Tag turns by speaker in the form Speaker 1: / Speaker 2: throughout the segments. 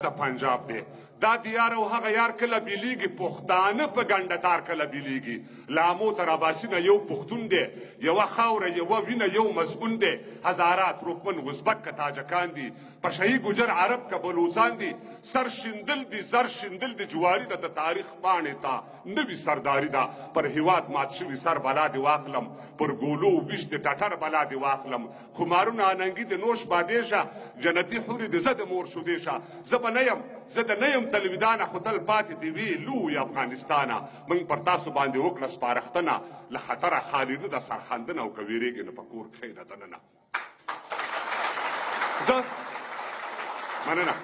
Speaker 1: د پنجاب دی دا دیار او هغه یار کله بیلیږي پښتانه په ګنډتار کله بیلیږي لامو تر اباسي نه یو پښتون دی یوه خاوره یوه وینه یو مضمون دی هزاره ترکمن ازبک که تاجکان دي پشهي ګجر عرب که بلوچان دي سر شیندل دي زر شیندل دي جواري ده د تاریخ پاڼې ته نوي سرداري ده پر هیواد مات شوي سر بلا دې واخلم پر ګولو ویش د ټټر بلا دې واخلم خمارونه اننګي د نوش بادې شه جنتي حورې د زه د مور شودې شه زه به نه یم زه د نه یم تلویدانه خو تل پاتې دې وي لوی افغانستانه موږ پر تاسو باندې وکړه سپارښتنه له خطره خالي نه ده سرخندنه او که ویرېږې نه په کور کښېنه دننه زه مننه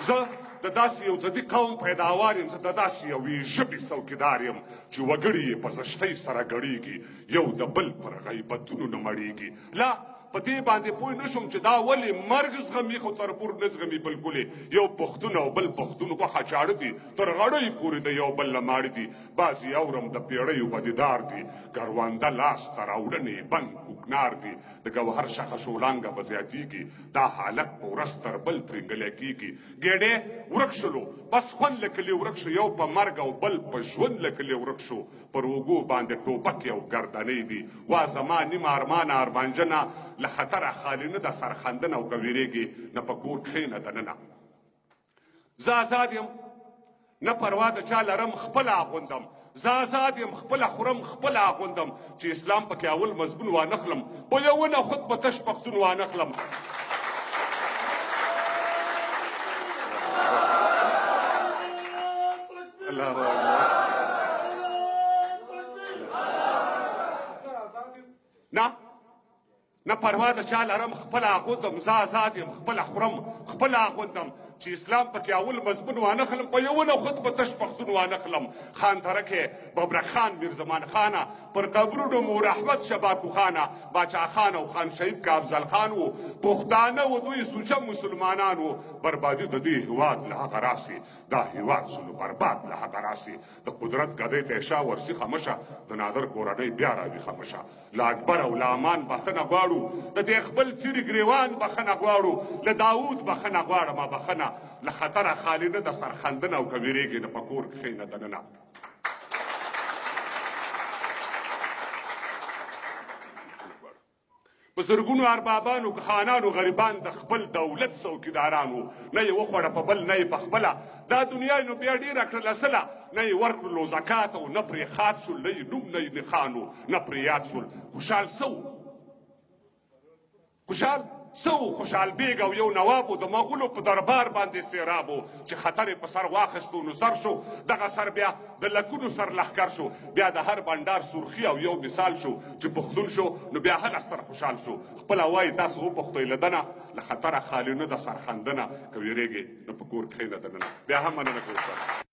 Speaker 1: زه د داسې یو ضدي قوم پیداوار یم زه د داسې یوې ژبې څوکیدار یم چې وګړي یې په زشتۍ سره ګړېږي یو د بل پر غیبتونو نه مړېږي لا په دې باندې پوه نه شوم چې دا ولې مرګ زغمي خو تربور نه زغمي بلکلې یو پښتون او بل پښتون غوښه چاړه دي تر غړۍ پورې د یو بل نه ماړه دي بعضې اورم د پیړیو بدیدار دي کروانده لاس ته راوړنې بند کوکنار دي د ګوهر شخه شولانګه به زیاتېږي دا حالت په ورځ تر بل ترنګلی کېږي ګېډې ورک شلو بس خوند له کلي ورک شو یو په مرګ او بل په ژوند له کلي ورک شو پر اوږو باندې ټوپکې او ګردنۍ دي وا زما نیمه ارمانه ارمانجنه له خطره خالي نه ده سرخندنه او که ویرېږې نه په کور کښېنه دننه زه آزاد یم نه پروا د چا لرم خپله اغوندم زه آزاد یم خپله خورم خپله اغوندم چې اسلام پکې اول مضمون وانخلم په یوه نه خود به تش پښتون وانخلم الله اکبر نه پروا د چا لرم خپله اغوندم زه آزاد یم خپله خورم خپله اغوندم چې اسلام پکې اول مضمون وانخلم په یوه نه خود به تش پښتون وانخلم خان ترکې ببرک خان میرزمان خانه پر قبرونو مور احمد شباکو خانه باچا خان او خان شهید که افضل خان و پښتانه و دوی سوچه مسلمانان و بربادي د دې هیواد له هغه راسي دا هیواد سلو برباد له هغه راسي د قدرت ګدۍ ته شا ورسي خمشه د نادر کورنۍ بیا راویښه مشه له اکبر او له امان بخښنه غواړو د دې خپل څیرې ګریوان بخښنه غواړو له داود بخښنه غواړمه بخښنه له خطره خالي نه ده سرخندنه او که ویرېږې نه په کور کښېنه دننه په زرګونو اربابانو خانانو غریبان د خپل دولت څوکیدارانو نه یې وخوړه په بل نه یې په خپله دا دنیا نو بیا ډېره کړله سله نه یې ورکړلو زکات او نه پرې خات شول نه یې نوم نه یې نښانو نه پرې یاد شول خوشحال څه و خوشحال څه و خوشحال بیګ او یو نواب و د مغولو په دربار باندې سیراب و چې خطر یې په سر واخیستو نو سر شو دغه سر بیا د لکونو سر لښکر شو بیا د هر بنډار سرخي او یو مثال شو چې پښتون شو نو بیا هغه ستر خوشحال شو خپله وایي تاسو وپوښتئ له دنه له خطره خالي نه ده سرخندنه که ویرېږې نو په کور کښېنه دننه بیا هم مننه کوو